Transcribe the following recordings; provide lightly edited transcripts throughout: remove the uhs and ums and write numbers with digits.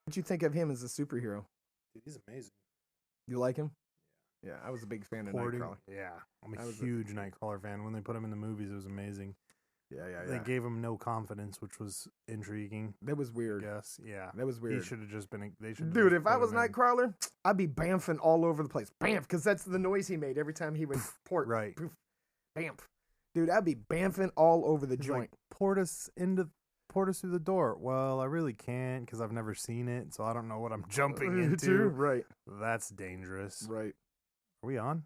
What you think of him as a superhero? Dude, he's amazing. You like him? Yeah, I was a big fan of Nightcrawler. Yeah, I'm I a was huge Nightcrawler fan. When they put him in the movies, it was amazing. Yeah. They gave him no confidence, which was intriguing. That was weird. Yes, yeah. That was weird. He should have just been. They should. Dude, if I was Nightcrawler, I'd be bamfing all over the place. Bamf, because that's the noise he made every time he would port. Right. Poof, bamf. Dude, I'd be bamfing all over the He's joint. like, port us through the door. Well, I really can't because I've never seen it, so I don't know what I'm jumping into. Right. That's dangerous. Right. Are we on?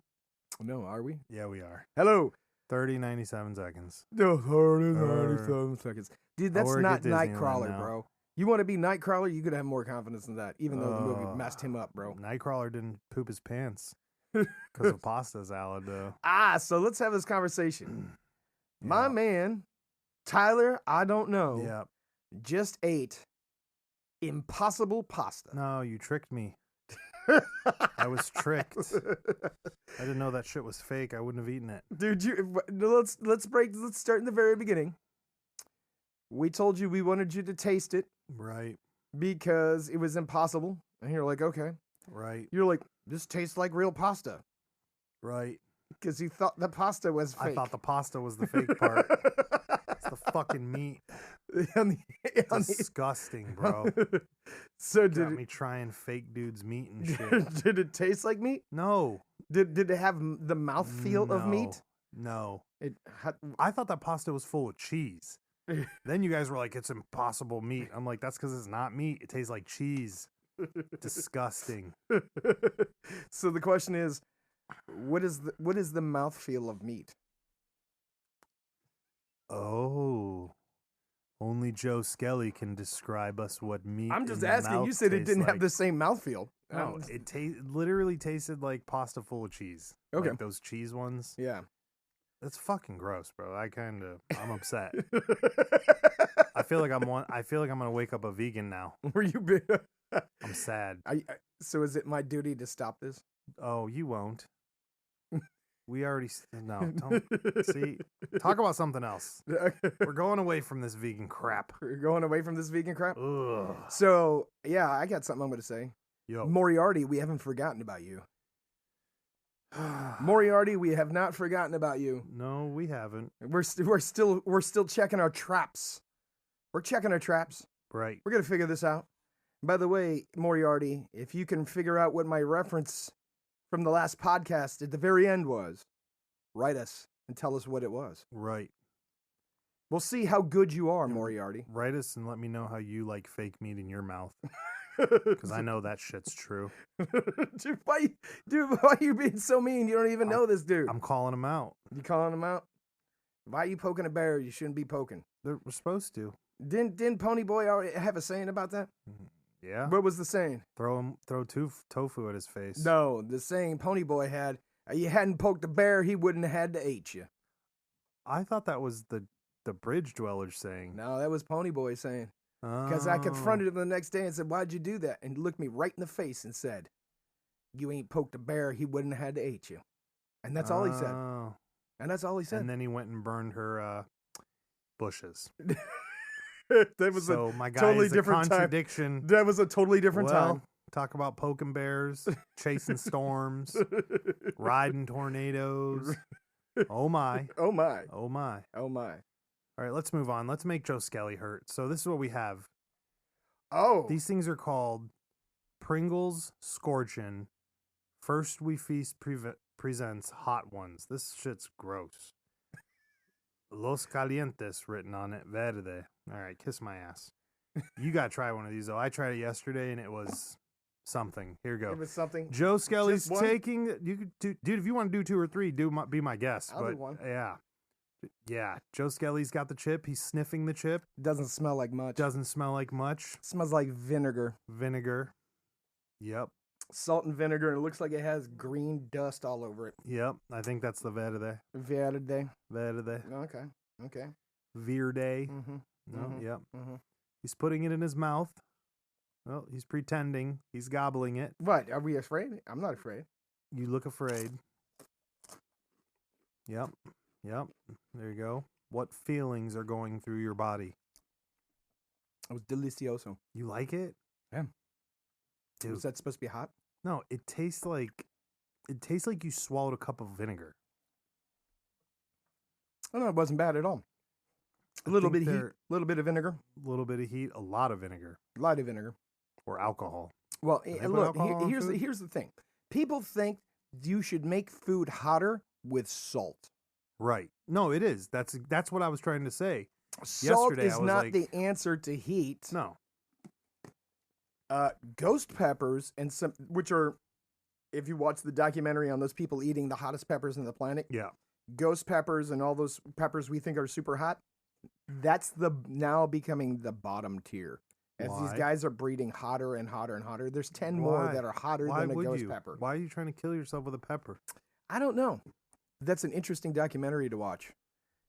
No, are we? Yeah, we are. Hello. 97 seconds. No, 97 seconds. Dude, that's work not at Disneyland Nightcrawler, now. bro. You want to be Nightcrawler, you could have more confidence than that, even though the movie messed him up, bro. Nightcrawler didn't poop his pants because of pasta salad, though. So let's have this conversation. My Yeah. man, Tyler, I don't know, Yeah. just ate impossible pasta. No, you tricked me. I was tricked. I didn't know that shit was fake. I wouldn't have eaten it. Dude, let's start in the very beginning. We told you we wanted you to taste it Right. because it was impossible. And you're like, okay. Right. You're like, this tastes like real pasta. Right. Because you thought the pasta was fake. I thought the pasta was the fake part. It's the fucking meat. Disgusting, bro. So Got me trying fake dude's meat and shit. did it taste like meat? No. Did it have the mouthfeel of meat? No. It I thought that pasta was full of cheese. Then you guys were like, it's impossible meat. I'm like, that's because it's not meat. It tastes like cheese. Disgusting. So the question is, what is the mouthfeel of meat? Oh. Only Joe Skelly can describe us what meat. I'm just in the asking. You mouth said it tastes didn't have like. the same mouthfeel. No, it literally tasted like pasta full of cheese. Okay. Like those cheese ones. Yeah. That's fucking gross, bro. I'm upset. I feel like I'm gonna wake up a vegan now. Were you been? I'm sad. So is it my duty to stop this? Oh, you won't. We already no. Don't see. Talk about something else. We're going away from this vegan crap. We're going away from this vegan crap. Ugh. So yeah, I got something I'm going to say. Yo. Moriarty, we haven't forgotten about you. Moriarty, we have not forgotten about you. No, we haven't. We're still checking our traps. We're checking our traps. Right. We're gonna figure this out. By the way, Moriarty, if you can figure out what my reference from the last podcast at the very end was, write us and tell us what it was. Right. We'll see how good you are, Moriarty. Write us and let me know how you like fake meat in your mouth. Because I know that shit's true. Dude, why are you being so mean? You don't even know this dude. I'm calling him out. You calling him out? Why are you poking a bear you shouldn't be poking? We're supposed to. Didn't Pony Boy already have a saying about that? Yeah. What was the saying? Throw tofu at his face. No, the saying Pony Boy had, you hadn't poked a bear, he wouldn't have had to eat you. I thought that was the bridge dwellers saying. No, that was Pony Boy saying. Because I confronted him the next day and said, why'd you do that? And he looked me right in the face and said, you ain't poked a bear, he wouldn't have had to eat you. And that's all he said. And that's all he said. And then he went and burned her bushes. That was so a my guy totally is different a contradiction. time. That was a totally different time. Talk about poking bears, chasing storms, riding tornadoes. Oh my. Oh my. Oh my. Oh my. All right, let's move on. Let's make Joe Skelly hurt. So this is what we have. Oh. These things are called Pringles Scorchin'. First We Feast presents Hot Ones. This shit's gross. Los Calientes written on it. Verde. All right, kiss my ass. You got to try one of these, though. I tried it yesterday, and it was something. Here we go. It was something. Joe Skelly's Just one? taking... You could do, dude, if you want to do 2 or 3, be my guest. I'll do one. Yeah. Yeah. Joe Skelly's got the chip. He's sniffing the chip. Doesn't smell like much. Doesn't smell like much. Smells like vinegar. Vinegar. Yep. Salt and vinegar, and it looks like it has green dust all over it. Yep. I think that's the verde. Verde. Verde. Okay. Okay. Verde. Mm-hmm. No, Mhm. yep. Mm-hmm. He's putting it in his mouth. Well, he's pretending. He's gobbling it. What? Are we afraid? I'm not afraid. You look afraid. Yep. Yep. There you go. What feelings are going through your body? It was delicioso. You like it? Yeah. Dude. Was that supposed to be hot? No, it tastes like you swallowed a cup of vinegar. Oh, no, it wasn't bad at all. A little bit of heat, a little bit of vinegar. A little bit of heat, a lot of vinegar. A lot of vinegar. Or alcohol. Well, look, here's the thing. People think you should make food hotter with salt. Right. No, it is. That's what I was trying to say. Salt is not the answer to heat. No. Ghost peppers and some, which are, if you watch the documentary on those people eating the hottest peppers on the planet, yeah, ghost peppers and all those peppers we think are super hot, that's now becoming the bottom tier. As these guys are breeding hotter and hotter and hotter, there's 10 more that are hotter than a ghost pepper. Why are you trying to kill yourself with a pepper? I don't know. That's an interesting documentary to watch.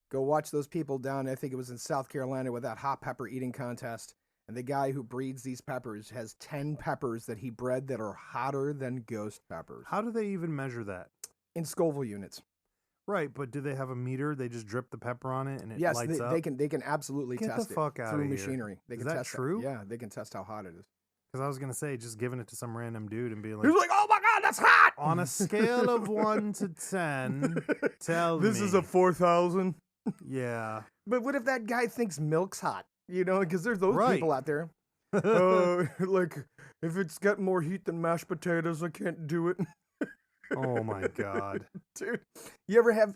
Go watch those people down, I think it was in South Carolina, with that hot pepper eating contest. And the guy who breeds these peppers has 10 peppers that he bred that are hotter than ghost peppers. How do they even measure that? In Scoville units. Right, but do they have a meter? They just drip the pepper on it and it lights up? Yes, they can absolutely test it through machinery. They can test that true? Yeah, they can test how hot it is. Because I was going to say, just giving it to some random dude and being like... He's like, oh my God, that's hot! On a scale of 1 to 10, tell me... This is a 4,000. Yeah. But what if that guy thinks milk's hot? You know, because there's those people out there. Like, if it's got more heat than mashed potatoes, I can't do it. Oh my God. Dude, do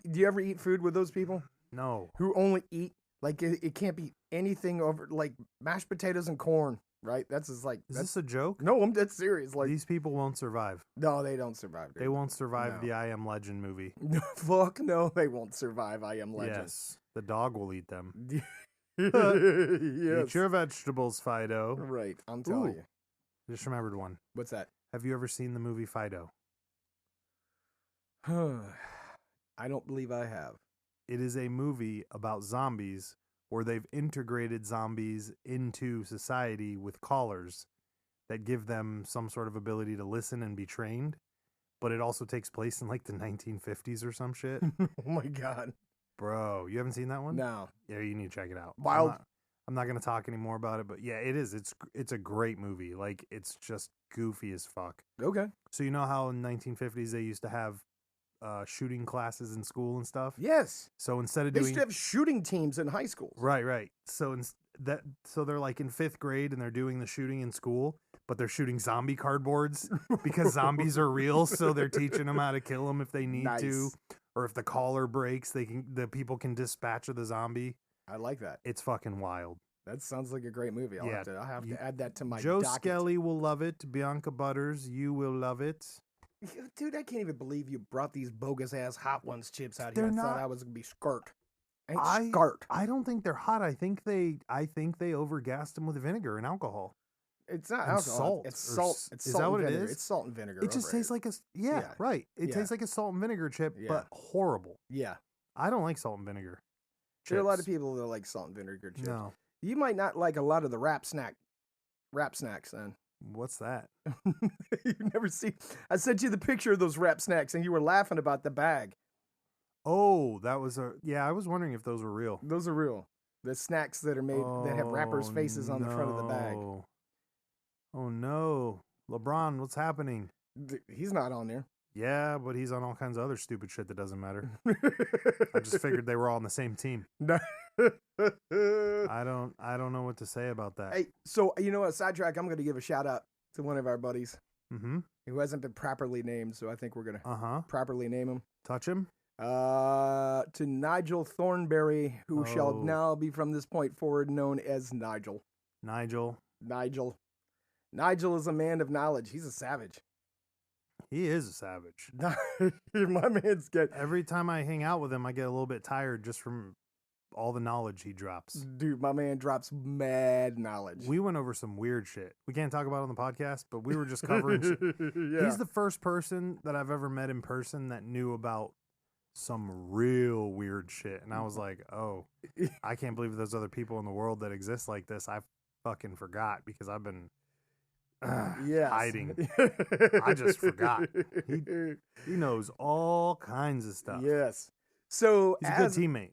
you ever eat food with those people? No. Who only eat, like, it can't be anything over, like, mashed potatoes and corn, right? That's just like... Is this a joke? No, I'm dead serious. Like, these people won't survive. No, they don't survive. Dude. They won't survive the I Am Legend movie. Fuck no, they won't survive I Am Legend. Yes, the dog will eat them. Yes. Eat your vegetables, Fido. Right, I'm telling you. Just remembered one. What's that? Have you ever seen the movie Fido? I don't believe I have. It is a movie about zombies where they've integrated zombies into society with collars that give them some sort of ability to listen and be trained. But it also takes place in like the 1950s or some shit. Oh my God. Bro, you haven't seen that one? No. Yeah, you need to check it out. Wild. I'm not going to talk anymore about it, but yeah, it is. It's a great movie. Like, it's just goofy as fuck. Okay. So you know how in 1950s they used to have shooting classes in school and stuff? Yes. So instead of they used to have shooting teams in high schools. Right. So they're like in 5th grade and they're doing the shooting in school, but they're shooting zombie cardboards because zombies are real. So they're teaching them how to kill them if they need to, or if the collar breaks, the people can dispatch of the zombie. I like that. It's fucking wild. That sounds like a great movie. I'll have to add that to my Joe docket. Skelly will love it. Bianca Butters, you will love it. Dude, I can't even believe you brought these bogus-ass Hot Ones chips out here. I thought I was going to be skirt. Skirt. I don't think they're hot. I think they overgassed them with vinegar and alcohol. It's not and alcohol. Salt. It's salt. It's salt that what and vinegar. it is? It's salt and vinegar. It just tastes like right. It tastes like a salt and vinegar chip, but horrible. Yeah. I don't like salt and vinegar. There are a lot of people that like salt and vinegar chips. No. You might not like a lot of the wrap snacks then. What's that? You've never seen. I sent you the picture of those wrap snacks and you were laughing about the bag. Oh, that was I was wondering if those were real. Those are real. The snacks that are made that have rappers' faces on the front of the bag. Oh no. LeBron, what's happening? He's not on there. Yeah, but he's on all kinds of other stupid shit that doesn't matter. I just figured they were all on the same team. No. I don't know what to say about that. Hey, so you know what? Sidetrack. I'm going to give a shout out to one of our buddies who hasn't been properly named. So I think we're going to properly name him. Touch him. To Nigel Thornberry, who shall now be from this point forward known as Nigel. Nigel is a man of knowledge. He's a savage. He is a savage. My man's good. Every time I hang out with him, I get a little bit tired just from all the knowledge he drops. Dude, my man drops mad knowledge. We went over some weird shit. We can't talk about it on the podcast, but we were just covering shit. Yeah. He's the first person that I've ever met in person that knew about some real weird shit. And I was like, oh, I can't believe there's other people in the world that exist like this. I fucking forgot because I've been hiding. I just forgot. He knows all kinds of stuff. Yes. So he's a good teammate.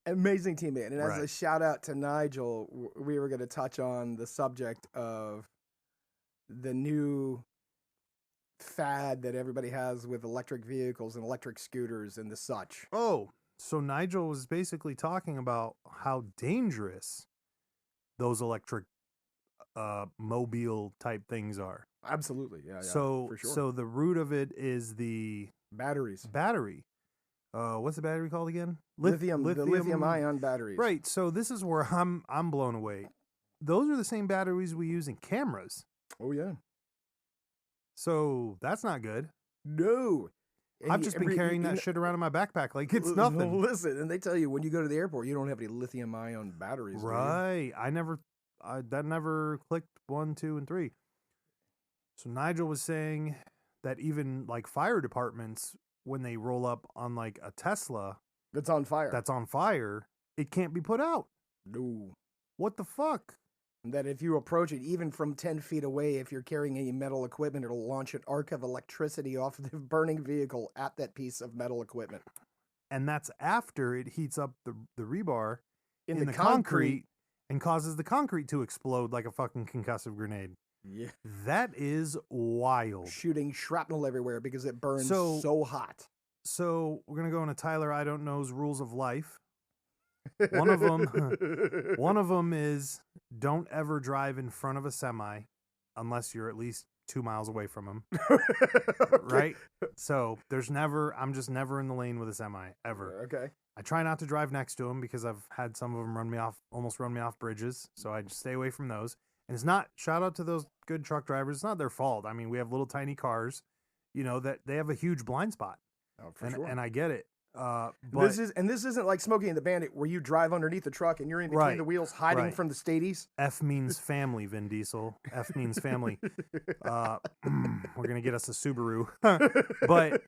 Amazing teammate. And as a shout out to Nigel, we were going to touch on the subject of the new fad that everybody has with electric vehicles and electric scooters and the such. Oh, so Nigel was basically talking about how dangerous those electric mobile type things are. Absolutely, yeah, So for sure. so the root of it is the batteries. battery. What's the battery called again? The lithium-ion batteries. Right. So this is where I'm blown away. Those are the same batteries we use in cameras. Oh yeah. So that's not good. No. I've just been carrying that shit around in my backpack like it's nothing. Listen, and they tell you when you go to the airport, you don't have any lithium-ion batteries. Right. That never clicked 1, 2, and 3. So Nigel was saying that even like fire departments, when they roll up on like a Tesla that's on fire, it can't be put out. No. What the fuck? That if you approach it, even from 10 feet away, if you're carrying any metal equipment, it'll launch an arc of electricity off the burning vehicle at that piece of metal equipment. And that's after it heats up the rebar in the concrete and causes the concrete to explode like a fucking concussive grenade. Yeah. That is wild. Shooting shrapnel everywhere because it burns so hot. So we're going to go into Tyler I Don't Know's rules of life. One of them is don't ever drive in front of a semi unless you're at least 2 miles away from him. Okay. Right? So I'm just never in the lane with a semi ever. Okay. I try not to drive next to them because I've had some of them almost run me off bridges. So I just stay away from those. And it's not, shout out to those good truck drivers. It's not their fault. I mean, we have little tiny cars, that they have a huge blind spot. Oh, for sure. And I get it. But this isn't like Smokey and the Bandit where you drive underneath the truck and you're in between the wheels hiding from the stadies. F means family, Vin Diesel. F means family. We're gonna get us a Subaru, but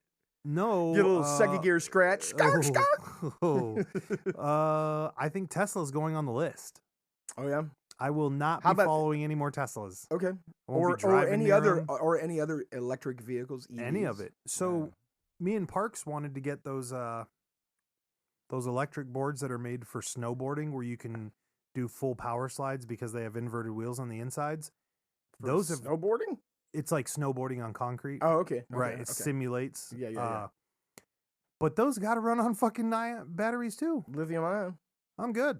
no. Get a little second gear scratch. Scarf. I think Tesla's going on the list. Oh yeah. I will not be following any more Teslas. Okay. Or any other electric vehicles. EVs. Any of it. So. Me and Parks wanted to get those electric boards that are made for snowboarding where you can do full power slides because they have inverted wheels on the insides. Snowboarding? It's like snowboarding on concrete. Oh, okay. Right. It simulates. Yeah. But those got to run on fucking batteries too. Lithium ion. I'm good.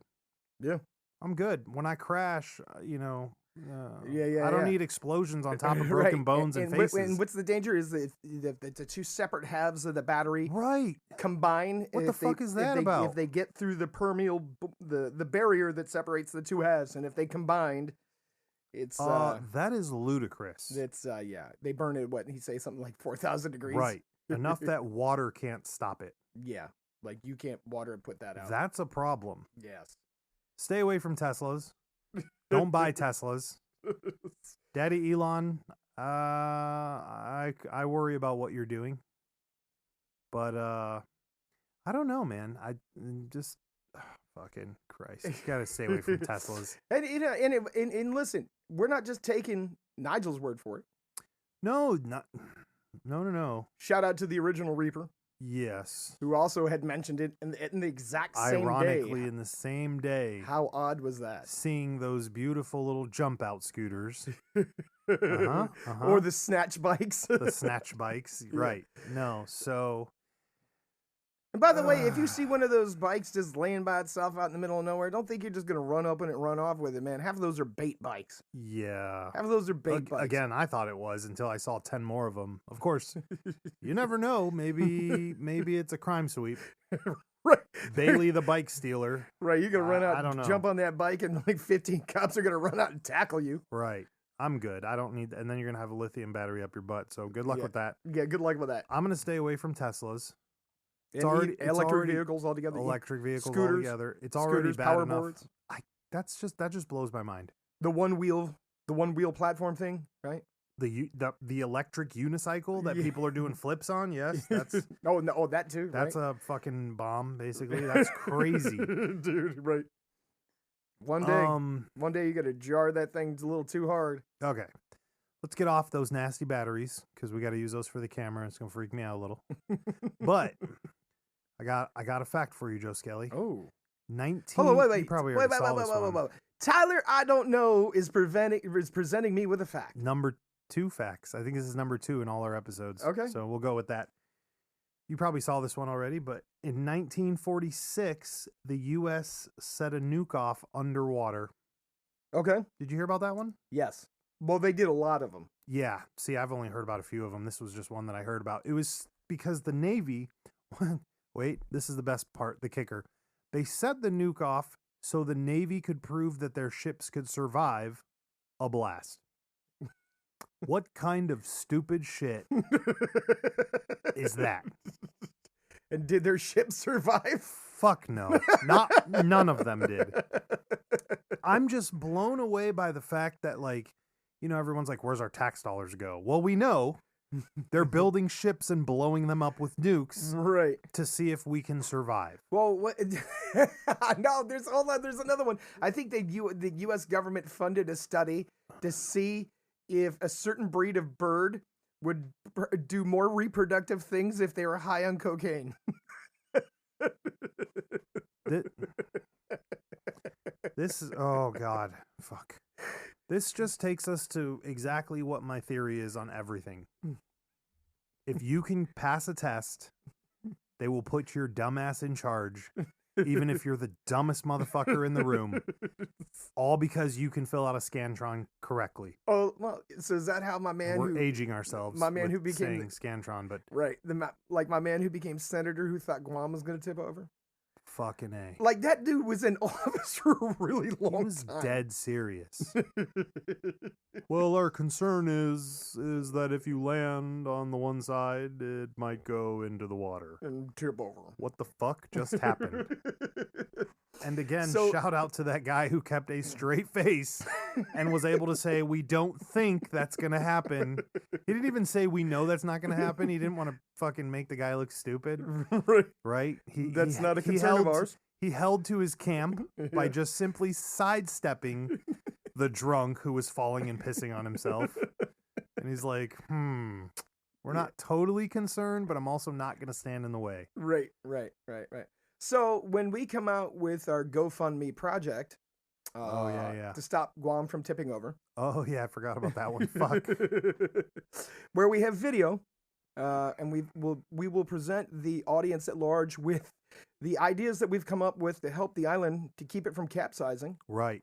Yeah. I'm good. When I crash, I don't need explosions on top of broken bones and faces. And what's the danger is that if the two separate halves of the battery combine. What the fuck is that about? If they get through the the barrier that separates the two halves, and if they combined, it's that is ludicrous. It's they burn it. What he say? Something like 4,000 degrees. Right. Enough that water can't stop it. Yeah, like you can't water and put that out. That's a problem. Yes. Stay away from Teslas. Don't buy Teslas. Daddy Elon, I worry about what you're doing. But I don't know, man. I just fucking Christ. You gotta stay away from Teslas. And listen, we're not just taking Nigel's word for it. No. Shout out to the original Reaper. Yes. Who also had mentioned it in the exact same Ironically, in the same day. How odd was that? Seeing those beautiful little jump out scooters. Or the snatch bikes. The snatch bikes. Right. No. So. And by the way, if you see one of those bikes just laying by itself out in the middle of nowhere, don't think you're just going to run up on it and run off with it, man. Half of those are bait bikes. Yeah. Half of those are bait bikes. Again, I thought it was until I saw 10 more of them. Of course, you never know. Maybe it's a crime sweep. Right. Bailey the bike stealer. Right. You're going to run out, I don't know. Jump on that bike, and like 15 cops are going to run out and tackle you. Right. I'm good. I don't need, and then you're going to have a lithium battery up your butt. So good luck with that. Yeah, good luck with that. I'm going to stay away from Teslas. It's already electric vehicles altogether. Electric vehicles scooters, altogether. It's already bad power enough. Boards. That just blows my mind. The one wheel platform thing, right? The electric unicycle that people are doing flips on. Yes, that's that too. That's a fucking bomb, basically. That's crazy, dude. Right. One day you got to jar that thing a little too hard. Okay. Let's get off those nasty batteries because we got to use those for the camera. It's gonna freak me out a little. But I got a fact for you, Joe Skelly. Oh. 19. Hold on, wait. You probably already saw this one. Tyler, I don't know is presenting me with a fact. Number 2 facts. I think this is number 2 in all our episodes. Okay. So we'll go with that. You probably saw this one already, but in 1946, the U.S. set a nuke off underwater. Okay. Did you hear about that one? Yes. Well, they did a lot of them. Yeah. See, I've only heard about a few of them. This was just one that I heard about. It was because the Navy, wait, this is the best part, the kicker. They set the nuke off so the Navy could prove that their ships could survive a blast. What kind of stupid shit is that? And did their ship survive? Fuck no. None of them did. I'm just blown away by the fact that, like, you know, everyone's like, where's our tax dollars go? Well, we know they're building ships and blowing them up with nukes Right. to see if we can survive. Well, what? No, there's another one. I think the U.S. government funded a study to see if a certain breed of bird would do more reproductive things if they were high on cocaine. This is, oh God, fuck. This just takes us to exactly what my theory is on everything. If you can pass a test, they will put your dumbass in charge, even if you're the dumbest motherfucker in the room, all because you can fill out a Scantron correctly. Oh, well, so is that how my man We're aging ourselves. my man with who became saying Scantron, but right, like my man who became senator who thought Guam was going to tip over? fucking A. Like, that dude was in office for a really long time. He was dead serious. Well, our concern is that if you land on the one side, it might go into the water. And tip over. What the fuck just happened? And again, So- shout out to that guy who kept a straight face and was able to say, we don't think that's going to happen. He didn't even say, we know that's not going to happen. He didn't want to fucking make the guy look stupid, Right. right? That's not a concern of ours. He held to his camp by just simply sidestepping the drunk who was falling and pissing on himself. And he's like, we're not totally concerned, but I'm also not going to stand in the way. Right. So when we come out with our GoFundMe project, yeah. to stop Guam from tipping over, Oh, yeah, I forgot about that one. Fuck. where we have video, and we will present the audience at large with the ideas that we've come up with to help the island to keep it from capsizing. Right.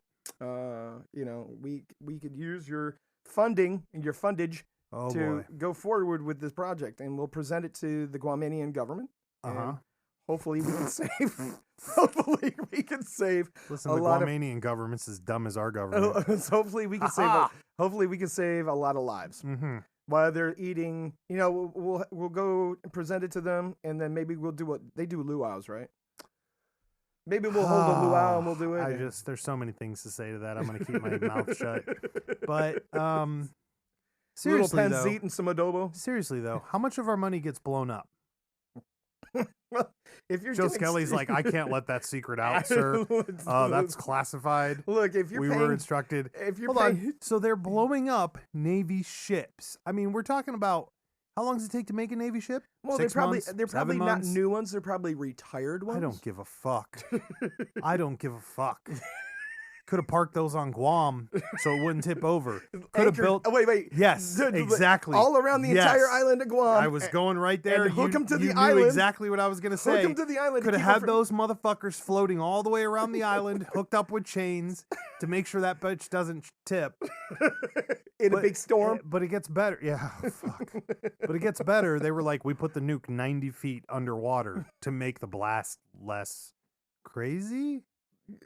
We could use your funding and your fundage Oh, to boy. go forward with this project, and we'll present it to the Guamanian government. Uh-huh. and Hopefully we can save. Hopefully we can save. Listen, a the lot of- Guamanian government's as dumb as our government. So hopefully we can save. Hopefully we can save a lot of lives Mm-hmm. while they're eating. You know, we'll go and present it to them, and then maybe we'll do what they do luau's, right? Maybe we'll hold a luau and we'll do it. There's so many things to say to that. I'm going to keep my mouth shut. But little seriously though, panzit and some adobo. seriously though, how much of our money gets blown up? Well, if you're Joe doing- Skelly's like, I can't let that secret out, sir. That's classified. Look, if you're We paying, were instructed. if you're Hold paying, on. So they're blowing up Navy ships. I mean, we're talking about how long does it take to make a Navy ship? well, 6 months? they're 7 probably not months? new ones. They're probably retired ones. I don't give a fuck. I don't give a fuck. Could have parked those on Guam so it wouldn't tip over. Could have Anchored- built. Oh, wait. Yes, exactly. All around the Yes. entire island of Guam. I was going right there. and hook You- 'em to the you knew island. exactly what I was going to say. Hook them to the island. to Could have keep 'em had from- those motherfuckers floating all the way around the island, hooked up with chains to make sure that bitch doesn't tip. in a But- big storm. But it gets better. Yeah, fuck. But it gets better. They were like, we put the nuke 90 feet underwater to make the blast less crazy.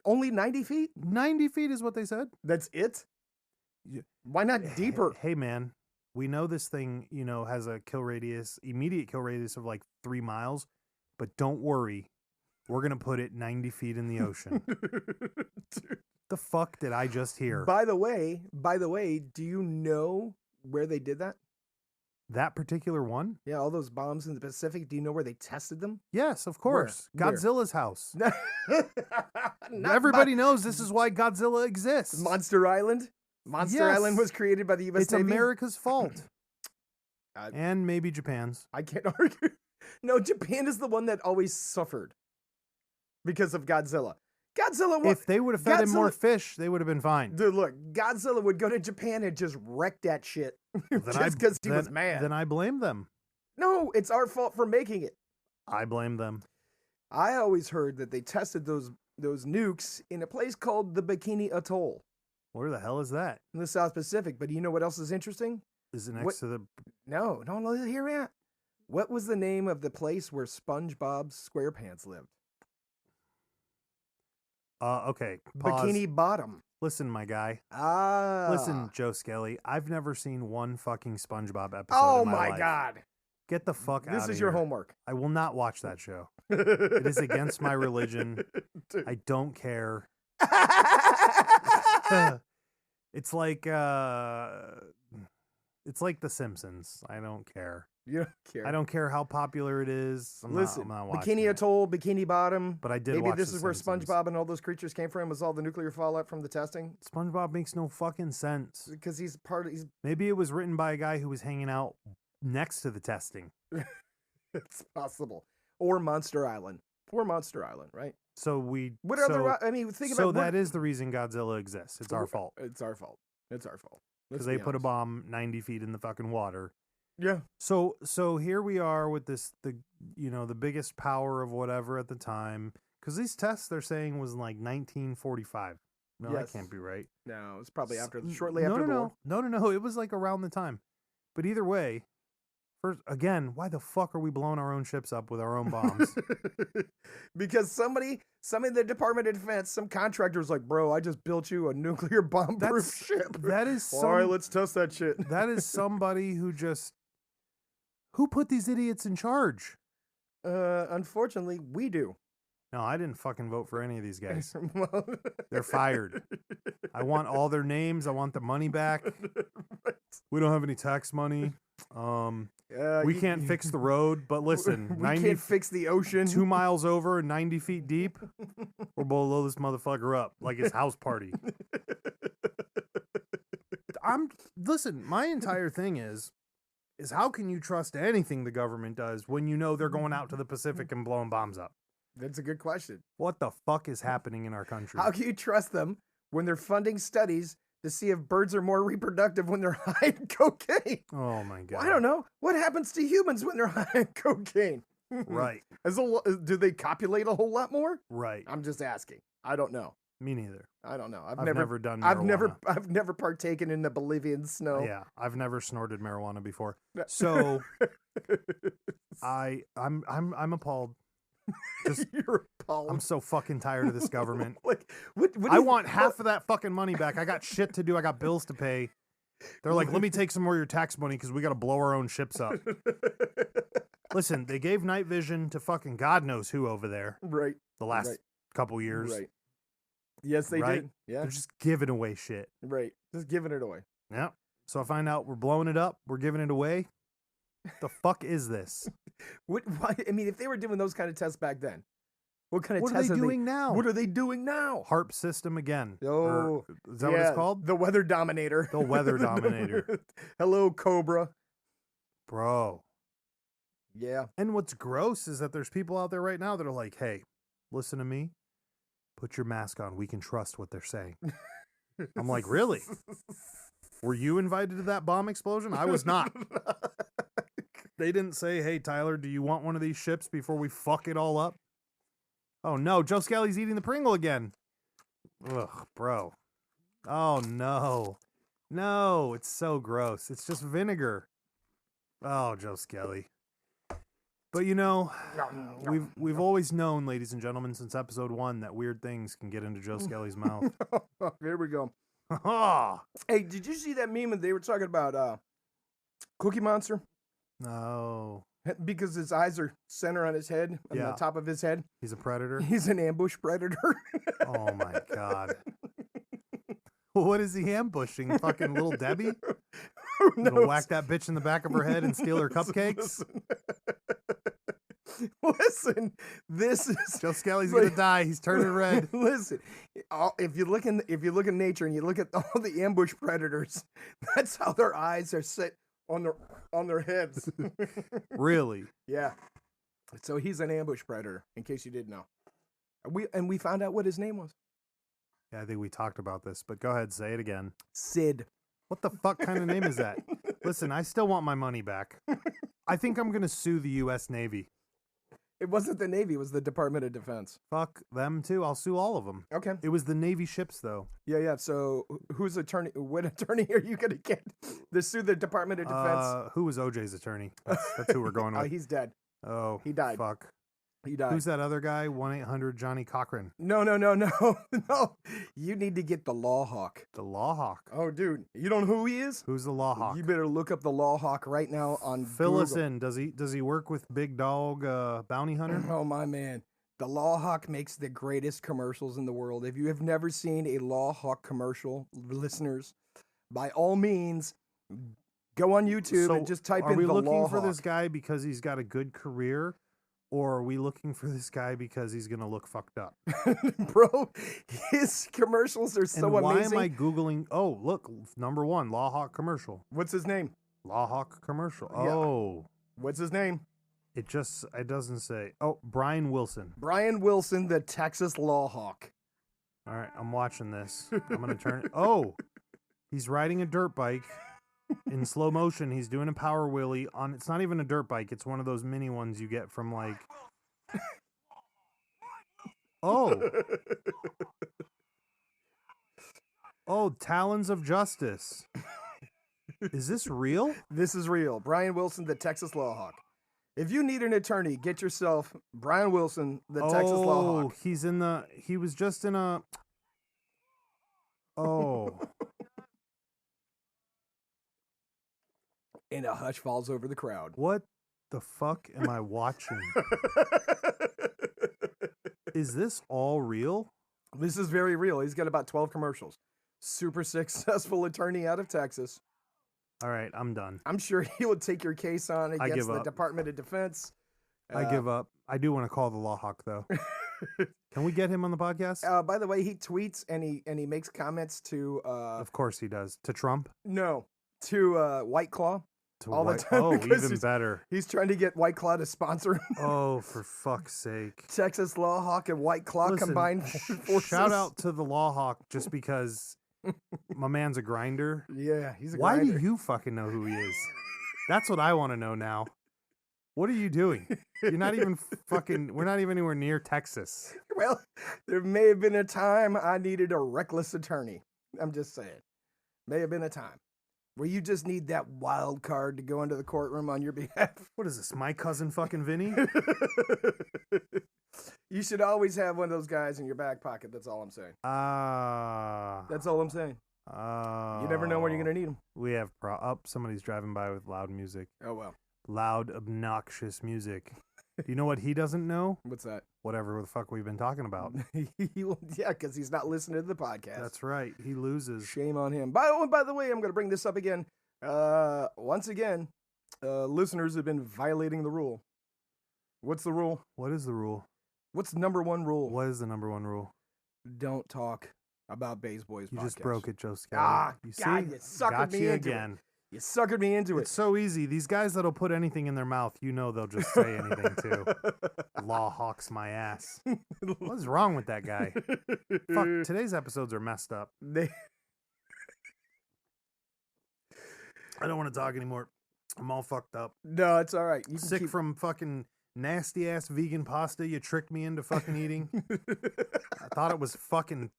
Only 90 feet? 90 feet is what they said. That's it? Yeah. Why not deeper? Hey, man, we know this thing, has a immediate kill radius of like 3 miles, but don't worry. We're going to put it 90 feet in the ocean. The fuck did I just hear? By the way, do you know where they did that? That particular one? Yeah, all those bombs in the Pacific. Do you know where they tested them? Yes, of course. Where? Godzilla's house. Not Everybody knows this is why Godzilla exists. Monster Island. Monster Yes. Island was created by the U.S. It's Navy. America's fault. Uh, And maybe Japan's. I can't argue. No, Japan is the one that always suffered because of Godzilla. Godzilla. If they would have fed him more Godzilla- fish, they would have been fine. Dude, look, Godzilla would go to Japan and just wreck that shit. Just because he was mad. Then I blame them. No, it's our fault for making it. I blame them. I always heard that they tested those nukes in a place called the Bikini Atoll. Where the hell is that? In the South Pacific. But you know what else is interesting? Is it next to the... No, hear me out. What was the name of the place where SpongeBob SquarePants lived? Okay. Pause. Bikini Bottom. Listen, my guy. Ah. Listen, Joe Skelly. I've never seen one fucking SpongeBob episode Oh in my my life. God. Get the fuck out of here. This is your homework. I will not watch that show. It is against my religion. I don't care. It's like The Simpsons. I don't care. You don't care. I don't care how popular it is. Listen, I'm not Bikini Atoll, Bikini Bottom. But I did Maybe watch this The is where Simpsons. SpongeBob and all those creatures came from, was all the nuclear fallout from the testing? SpongeBob makes no fucking sense. Because he's Maybe it was written by a guy who was hanging out next to the testing. It's possible. Or Monster Island. Right? So we... What other... I mean, think about... So that is the reason Godzilla exists. It's our fault. It's our fault. Because they put a bomb 90 feet in the fucking water. Yeah. So here we are with the biggest power of whatever at the time. Because these tests they're saying was like 1945. No, Yes. that can't be right. No, it's probably shortly after the war. No. It was like around the time. But either way, first again, why the fuck are we blowing our own ships up with our own bombs? Because somebody in the Department of Defense, some contractor was like, bro, I just built you a nuclear bomb-proof ship. That is all right, let's test that shit. That is somebody who put these idiots in charge? Unfortunately, we do. No, I didn't fucking vote for any of these guys. They're fired. I want all their names. I want the money back. Right. We don't have any tax money. We can't fix the road, but listen, we can't fix the ocean. 2 miles over, 90 feet deep, we'll blow this motherfucker up like it's house party. Listen, my entire thing is how can you trust anything the government does when you know they're going out to the Pacific and blowing bombs up? That's a good question. What the fuck is happening in our country? How can you trust them when they're funding studies to see if birds are more reproductive when they're high in cocaine? Oh my God. Well, I don't know. What happens to humans when they're high in cocaine? Right. Do they copulate a whole lot more? Right. I'm just asking. I don't know. Me neither. I don't know. I've never done marijuana. I've never partaken in the Bolivian snow. Yeah, I've never snorted marijuana before. So I'm appalled. You're appalled. I'm so fucking tired of this government. What I want half of that fucking money back. I got shit to do. I got bills to pay. They're like, let me take some more of your tax money because we got to blow our own ships up. Listen, they gave night vision to fucking God knows who over there. Right. The last couple years. Right. Yes, they did. Yeah. They're just giving away shit. Right. Just giving it away. Yeah. So I find out we're blowing it up. We're giving it away. The fuck is this? Why, I mean, if they were doing those kind of tests back then, what kind of what tests are they doing now? What are they doing now? HARP system again. Oh, is that what it's called? The Weather Dominator. The Weather Dominator. Hello, Cobra. Bro. Yeah. And what's gross is that there's people out there right now that are like, hey, listen to me. Put your mask on. We can trust what they're saying. I'm like, really? Were you invited to that bomb explosion? I was not. They didn't say, hey, Tyler, do you want one of these ships before we fuck it all up? Oh, no. Joe Skelly's eating the Pringle again. Ugh, bro. Oh, no. No, it's so gross. It's just vinegar. Oh, Joe Skelly. But you know, we've always known, ladies and gentlemen, since episode 1, that weird things can get into Joe Skelly's mouth. Here we go. Hey, did you see that meme that they were talking about Cookie Monster? No. Because his eyes are center on his head, on the top of his head. He's a predator? He's an ambush predator. Oh my God. What is he ambushing? Fucking little Debbie? Gonna whack that bitch in the back of her head and steal her cupcakes? Listen, this is Joe Skelly's gonna die. He's turning red. Listen, if you look in nature and you look at all the ambush predators, that's how their eyes are set on their heads. Really? Yeah. So he's an ambush predator, in case you didn't know. We found out what his name was. Yeah, I think we talked about this, but go ahead, say it again. Sid. What the fuck kind of name is that? Listen, I still want my money back. I think I'm going to sue the U.S. Navy. It wasn't the Navy, it was the Department of Defense. Fuck them, too. I'll sue all of them. Okay. It was the Navy ships, though. Yeah. So what attorney are you going to get to sue the Department of Defense? Who was OJ's attorney? That's who we're going with. He's dead. Oh, he died. Fuck. He died. Who's that other guy? 1-800 Johnny Cochran. No. No. You need to get the Law Hawk. The Law Hawk. Oh, dude. You don't know who he is? Who's the Law Hawk? You better look up the Law Hawk right now on Fill Google. us in. Does he work with Big Dog Bounty Hunter? Oh, my man. The Law Hawk makes the greatest commercials in the world. If you have never seen a Law Hawk commercial, listeners, by all means, go on YouTube and just type in the Law Hawk. Are we looking for this guy because he's got a good career? Or are we looking for this guy because he's going to look fucked up? Bro, his commercials are so and why amazing. am I Googling? Oh, look, number 1, Law Hawk commercial. What's his name? Law Hawk commercial. Yeah. Oh. What's his name? It doesn't say. Oh, Brian Wilson. Brian Wilson, the Texas Law Hawk. All right, I'm watching this. I'm going to turn it. Oh, he's riding a dirt bike. In slow motion, he's doing a power wheelie on. It's not even a dirt bike. It's one of those mini ones you get from like. Oh. Oh, Talons of Justice. Is this real? This is real. Brian Wilson, the Texas Law Hawk. If you need an attorney, get yourself Brian Wilson, the Texas Law Hawk. He was just in a. Oh. And a hush falls over the crowd. What the fuck am I watching? Is this all real? This is very real. He's got about 12 commercials. Super successful attorney out of Texas. All right, I'm done. I'm sure he will take your case on against the Department of Defense. I give up. I do want to call the Law Hawk, though. Can we get him on the podcast? By the way, he tweets and he makes comments to... of course he does. To Trump? No, to White Claw. All the time. Oh, even better. He's trying to get White Claw to sponsor him. Oh, for fuck's sake. Texas Law Hawk and White Claw combined forces. Shout out to the Law Hawk just because my man's a grinder. Yeah, he's a grinder. Why grinder. do you fucking know who he is? That's what I want to know now. What are you doing? You're not even fucking, we're not even anywhere near Texas. Well, there may have been a time I needed a reckless attorney. I'm just saying. May have been a time. Where you just need that wild card to go into the courtroom on your behalf. What is this, my cousin fucking Vinny? You should always have one of those guys in your back pocket. That's all I'm saying. That's all I'm saying. You never know when you're going to need them. We have somebody's driving by with loud music. Oh, well. Loud, obnoxious music. Do you know what he doesn't know? What's that? Whatever the fuck we've been talking about. Yeah, because he's not listening to the podcast. That's right. He loses. Shame on him. By the way, I'm going to bring this up again. Once again, listeners have been violating the rule. What's the rule? What is the rule? What's the number one rule? What is the number one rule? Don't talk about Bays Boys You podcast. just broke it, Joe Skelly. You suckered me into again. It. You suckered me into It's so easy. These guys that'll put anything in their mouth, they'll just say anything too. Law Hawks my ass. What's wrong with that guy? Fuck, today's episodes are messed up. I don't want to talk anymore. I'm all fucked up. No, it's all right. You Sick from fucking nasty ass vegan pasta you tricked me into fucking eating. I thought it was fucking,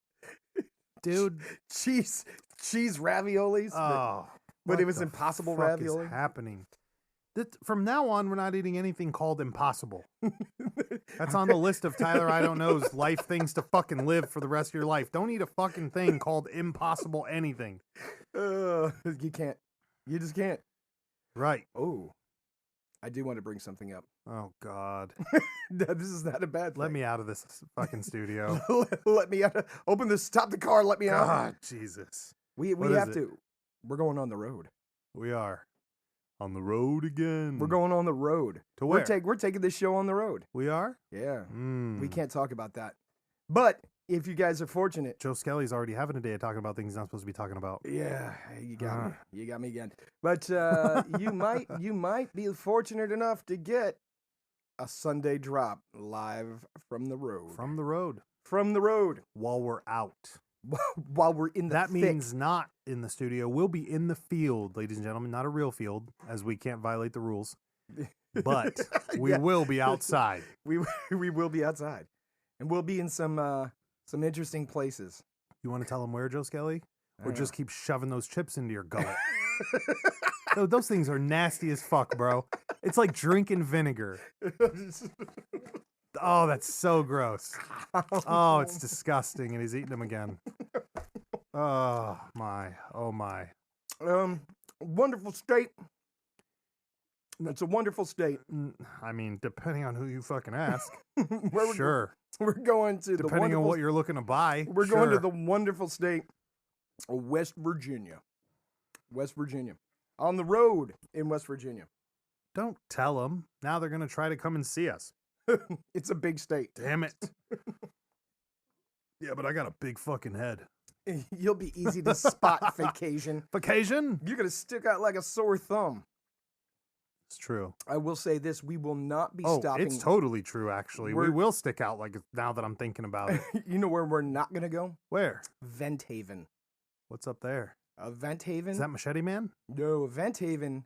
dude. Cheese raviolis. Oh. But it was Impossible ravioli. What is happening? From now on, we're not eating anything called impossible. That's on the list of Tyler I don't know's life things to fucking live for the rest of your life. Don't eat a fucking thing called impossible anything. You can't. You just can't. Right. Oh, I do want to bring something up. Oh, God. This is not a bad thing. Let me out of this fucking studio. Let me out. Open this. Stop the car. Let me out. God, Jesus. We have to. We're going on the road. We are. On the road again. We're going on the road. To where? We're taking this show on the road. We are? Yeah. We can't talk about that. But if you guys are fortunate. Joe Skelly's already having a day of talking about things he's not supposed to be talking about. Yeah, you got me. You got me again. But you might be fortunate enough to get a Sunday drop live from the road. From the road. From the road. While we're out. while we're in the That thick. means not in the studio. We'll be in the field, ladies and gentlemen, not a real field, as we can't violate the rules. But we will be outside. We will be outside, and we'll be in some interesting places. You want to tell them where, Joe Skelly? Or I just keep shoving those chips into your gullet? Those things are nasty as fuck, bro. It's like drinking vinegar. Oh, that's so gross. Oh, it's disgusting, and he's eating them again. Oh my. Wonderful state. It's a wonderful state. I mean, depending on who you fucking ask. Sure. We're going to depending on what you're looking to buy. We're going to the wonderful state of West Virginia. West Virginia. On the road in West Virginia. Don't tell them. Now they're going to try to come and see us. It's a big state. Damn it. Yeah, but I got a big fucking head. You'll be easy to spot, Vacation. Vacation? You're going to stick out like a sore thumb. It's true. I will say this. We will not be stopping. It's totally true, actually. We will stick out like now that I'm thinking about it. You know where we're not going to go? Where? Vent Haven. What's up there? Vent Haven? Is that Machete Man? No, Vent Haven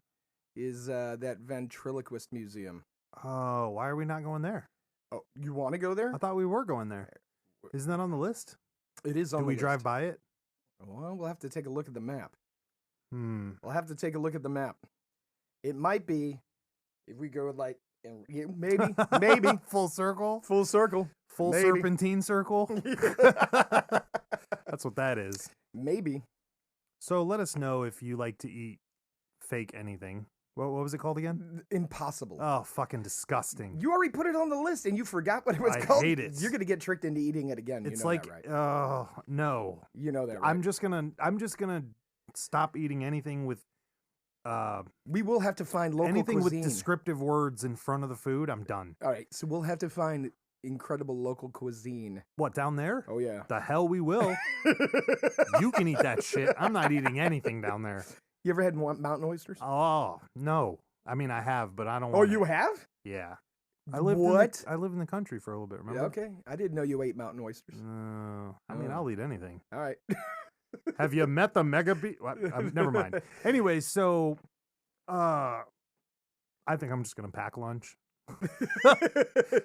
is that ventriloquist museum. Oh, why are we not going there? Oh, you want to go there? I thought we were going there. Isn't that on the list? It is on the list. Do we drive by it? Well, we'll have to take a look at the map. We'll have to take a look at the map. It might be if we go like maybe full circle, full serpentine circle. That's what that is. Maybe. So let us know if you like to eat fake anything. What was it called again? Impossible. Oh, fucking disgusting. You already put it on the list and you forgot what it was called. I hate it. You're gonna get tricked into eating it again. It's you know like, that, right? oh no. You know that, right? I'm just gonna stop eating anything with. We will have to find local anything cuisine. with descriptive words in front of the food. I'm done. All right, so we'll have to find incredible local cuisine. What, down there? Oh yeah. The hell we will. You can eat that shit. I'm not eating anything down there. You ever had mountain oysters? Oh no. I mean, I have, but I don't. Oh, you have? Yeah. I lived I lived in the country for a little bit. Remember? Yeah, okay. I didn't know you ate mountain oysters. I mean, I'll eat anything. All right. Have you met the mega beast? Never mind. Anyway, so I think I'm just gonna pack lunch.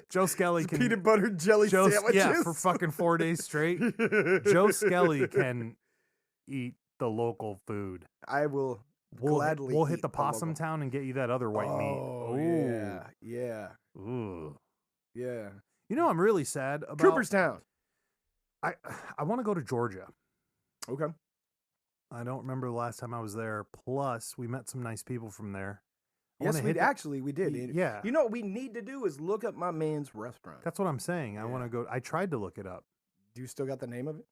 Joe Skelly can peanut butter jelly sandwiches. Yeah, for fucking 4 days straight. Joe Skelly can eat the local food. I will gladly. We'll hit the Possum Town and get you that other white meat. Oh yeah. Ooh. Yeah. You know, I'm really sad about Cooperstown. I want to go to Georgia. Okay. I don't remember the last time I was there. Plus, we met some nice people from there. Yes, we did. Yeah. You know what we need to do is look up my man's restaurant. That's what I'm saying. I want to go. I tried to look it up. Do you still got the name of it?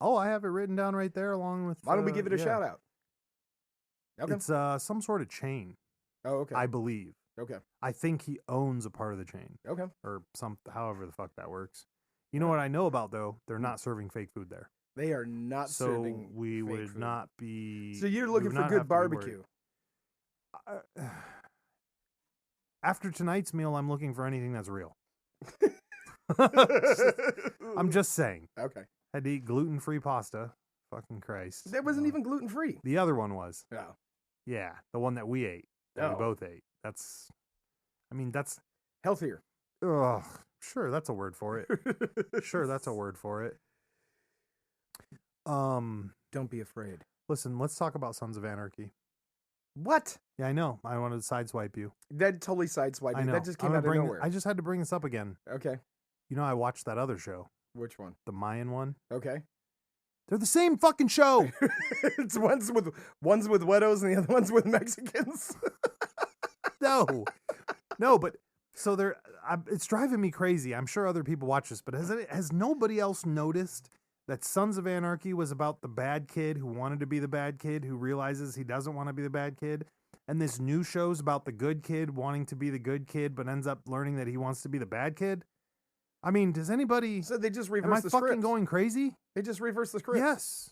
Oh, I have it written down right there along with... Why don't we give it a shout out? Okay. It's some sort of chain. Oh, okay. I believe. Okay. I think he owns a part of the chain. Okay. Or however the fuck that works. You know what I know about, though? They're not serving fake food there. They are not serving So we would food. not be... So you're looking for good barbecue. After tonight's meal, I'm looking for anything that's real. I'm just saying. Okay. Had to eat gluten-free pasta. Fucking Christ. That wasn't even gluten-free. The other one was. Oh. Yeah, the one that we ate. That we both ate. That's healthier. Ugh. Sure, that's a word for it. Sure, that's a word for it. Don't be afraid. Listen, let's talk about Sons of Anarchy. What? Yeah, I know. I wanted to sideswipe you. That totally sideswiped you. That just came out of nowhere. I just had to bring this up again. Okay. You know, I watched that other show. Which one? The Mayan one. Okay. They're the same fucking show. It's one's with Wedos and the other one's with Mexicans. No, but so it's driving me crazy. I'm sure other people watch this, but has nobody else noticed that Sons of Anarchy was about the bad kid who wanted to be the bad kid, who realizes he doesn't want to be the bad kid? And this new show's about the good kid wanting to be the good kid, but ends up learning that he wants to be the bad kid? I mean, does anybody... So they just reversed the script. Am I fucking script. going crazy? They just reversed the script. Yes.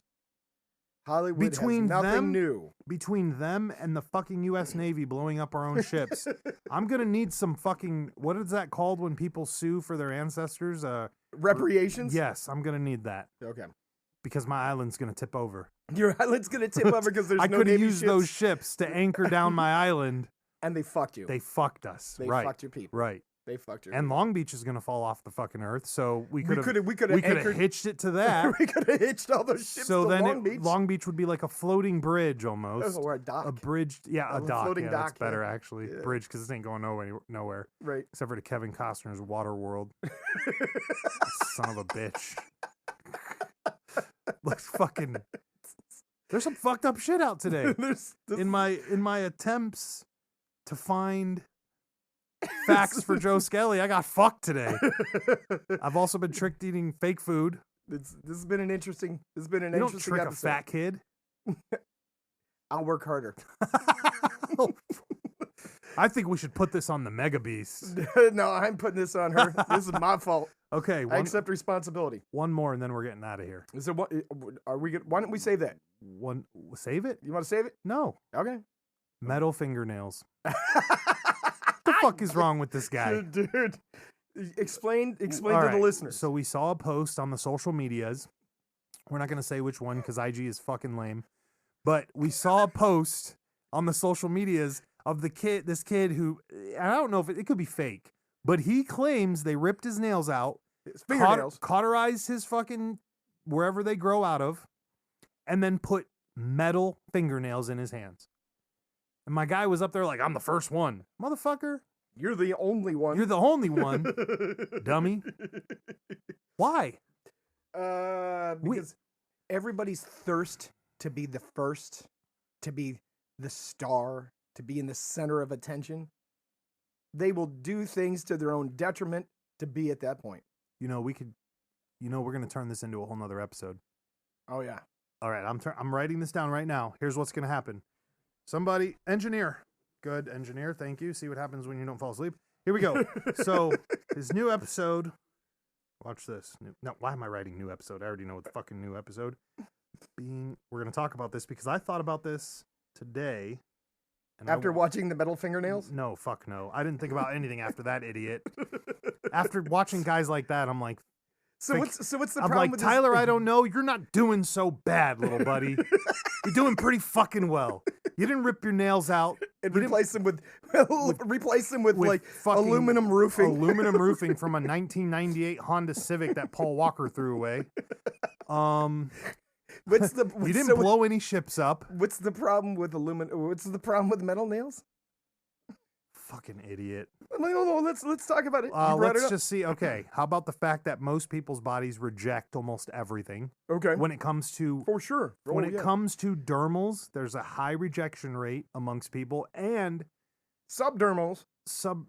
Hollywood has nothing new. Between them and the fucking U.S. Navy blowing up our own ships, I'm going to need some fucking... What is that called when people sue for their ancestors? Reparations? Yes, I'm going to need that. Okay. because my island's gonna tip over. Your island's gonna tip over because there's I no could have Navy used ships. those ships to anchor down my island. And they fucked you. They fucked us. They right. fucked your people. Right. They fucked your And people. Long Beach is gonna fall off the fucking earth, so we could have anchored- hitched it to that. we could have hitched all those ships So to then Long Beach. would be like a floating bridge almost. Or a dock. A bridge, yeah, a dock. floating Yeah, dock, that's better yeah. actually. Yeah. Bridge because this ain't going nowhere. Right. Except for the Kevin Costner's Water World. Son of a bitch. Looks fucking. There's some fucked up shit out today. In my attempts to find facts for Joe Skelly, I got fucked today. I've also been tricked eating fake food. This has been an interesting. This has been an You don't interesting trick episode. a fat kid. I'll work harder. I think we should put this on the Mega Beast. No, I'm putting this on her. This is my fault. Okay, I accept responsibility. one more, and then we're getting out of here. So what are we? Why don't we save that? One, save it? You want to save it? No, Okay. metal fingernails. What the fuck is wrong with this guy? Dude, explain All to right, the listeners. So we saw a post on the social medias. We're not going to say which one because IG is fucking lame. But we saw a post on the social medias of this kid who, and I don't know if it could be fake, but he claims they ripped his nails out, His fingernails. cauterized his fucking wherever they grow out of, and then put metal fingernails in his hands. And my guy was up there like, I'm the first one. Motherfucker, You're the only one. you're the only one, dummy. Why? Because everybody's thirst to be the first, to be the star, to be in the center of attention. They will do things to their own detriment to be at that point. We're going to turn this into a whole nother episode. Oh yeah. All right, I'm writing this down right now. Here's what's going to happen. Somebody, engineer. Good, engineer. Thank you. See what happens when you don't fall asleep. Here we go. So, his new episode. Watch this. No, why am I writing new episode? I already know what the fucking new episode. We're going to talk about this because I thought about this today. And After watching the metal fingernails? No, fuck no. I didn't think about anything after that idiot. After watching guys like that, I'm like, So what's the I'm problem like, with Tyler, this? I don't know. You're not doing so bad, little buddy. You're doing pretty fucking well. You didn't rip your nails out. And You didn't- replace them with like fucking aluminum roofing. Aluminum roofing from a 1998 Honda Civic that Paul Walker threw away. You didn't blow any ships up. What's the problem with aluminum? What's the problem with metal nails? Fucking idiot. No, let's talk about it. You brought it Let's up. just see. Okay, how about the fact that most people's bodies reject almost everything Okay. when it comes to For sure. when Oh, it yeah. comes to dermals? There's a high rejection rate amongst people, and Subdermals. sub.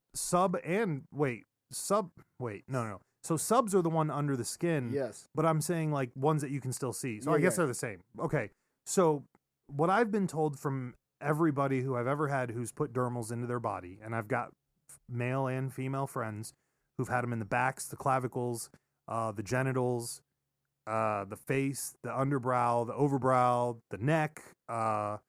No. So subs are the one under the skin. Yes. But I'm saying like ones that you can still see. So Yeah, I guess yeah. they're the same. Okay. So what I've been told from everybody who I've ever had who's put dermals into their body, and I've got male and female friends who've had them in the backs, the clavicles, the genitals, the face, the underbrow, the overbrow, the neck. I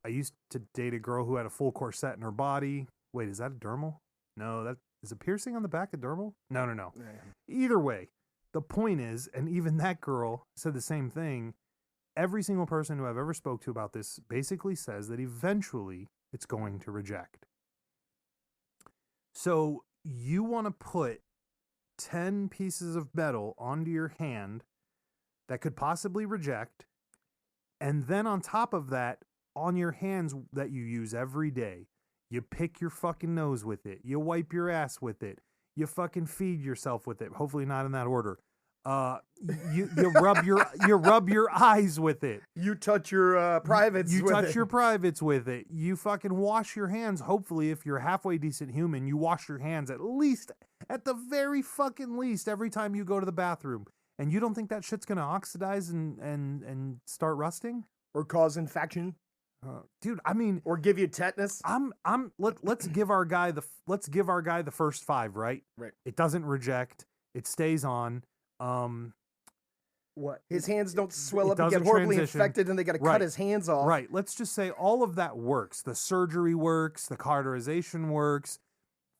used to date a girl who had a full corset in her body. Wait, is that a dermal? No, that is a piercing on the back a dermal? No. Either way, the point is, and even that girl said the same thing. Every single person who I've ever spoke to about this basically says that eventually it's going to reject. So you want to put 10 pieces of metal onto your hand that could possibly reject, and then on top of that, on your hands that you use every day, you pick your fucking nose with it, you wipe your ass with it, you fucking feed yourself with it, hopefully not in that order. You rub your eyes with it. You touch your privates. You with touch it. your privates with it. You fucking wash your hands. Hopefully, if you're a halfway decent human, you wash your hands at the very fucking least, every time you go to the bathroom. And you don't think that shit's gonna oxidize and start rusting? or cause infection Dude, I mean, or give you tetanus. let's give our guy the first 5, right? Right. It doesn't reject. It stays on. What? His hands don't swell it up and get doesn't horribly transition. infected, and they got to Right. cut his hands off. Right. Let's just say all of that works. The surgery works. The cauterization works.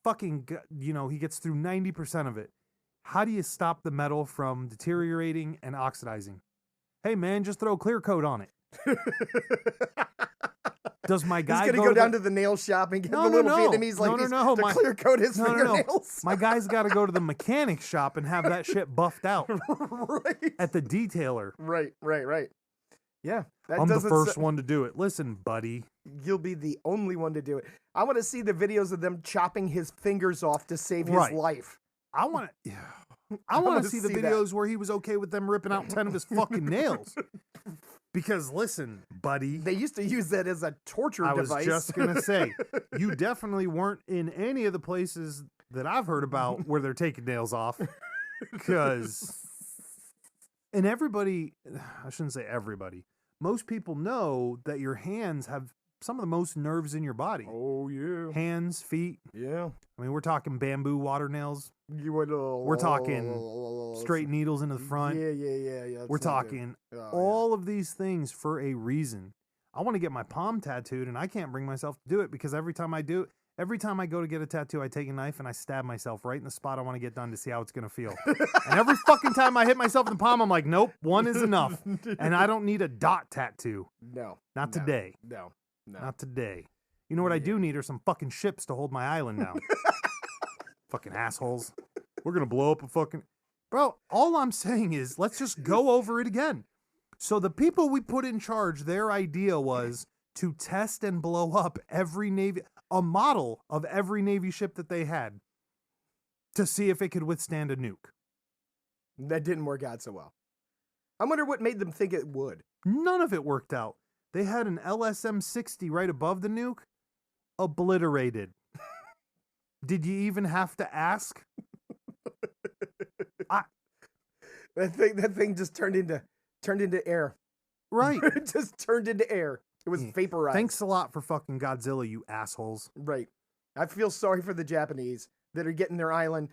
Fucking, he gets through 90% of it. How do you stop the metal from deteriorating and oxidizing? Hey, man, just throw clear coat on it. Does my guy He's going to go down to the nail shop and get the little Vietnamese ladies to clear coat his fingernails? My guy's got to go to the mechanic shop and have that shit buffed out. Right. At the detailer. Right. Yeah. I'm the first one to do it. Listen, buddy. You'll be the only one to do it. I want to see the videos of them chopping his fingers off to save his life. I want to see the videos where he was okay with them ripping out 10 of his fucking nails. Because listen, buddy. They used to use that as a torture device. I was just going to say, you definitely weren't in any of the places that I've heard about where they're taking nails off. Because, and everybody, I shouldn't say everybody, most people know that your hands have some of the most nerves in your body. Oh, yeah. Hands, feet. Yeah. I mean, we're talking bamboo water nails. We're talking straight needles into the front. Yeah. We're talking all of these things for a reason. I want to get my palm tattooed, and I can't bring myself to do it because every time I go to get a tattoo, I take a knife and I stab myself right in the spot I want to get done to see how it's going to feel. And every fucking time I hit myself in the palm, I'm like, nope, one is enough. And I don't need a dot tattoo. No. Not today. No. Not today. You know what I do need are some fucking ships to hold my island down. Fucking assholes. We're going to blow up a fucking... Bro, all I'm saying is let's just go over it again. So the people we put in charge, their idea was to test and blow up a model of every Navy ship that they had to see if it could withstand a nuke. That didn't work out so well. I wonder what made them think it would. None of it worked out. They had an LSM-60 right above the nuke. Obliterated. Did you even have to ask? That thing just turned into air. Right. It just turned into air. It was vaporized. Thanks a lot for fucking Godzilla, you assholes. Right. I feel sorry for the Japanese that are getting their island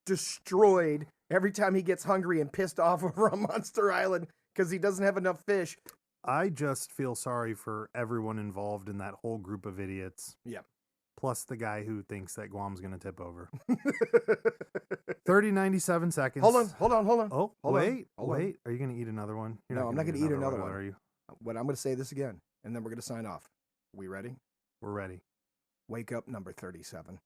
destroyed every time he gets hungry and pissed off over a monster island because he doesn't have enough fish. I just feel sorry for everyone involved in that whole group of idiots. Yeah. Plus the guy who thinks that Guam's going to tip over. 97 seconds. Hold on. Oh, wait. Are you going to eat another one? No, I'm not going to eat another one. Are you? But I'm going to say this again, and then we're going to sign off. We ready? We're ready. Wake up number 37.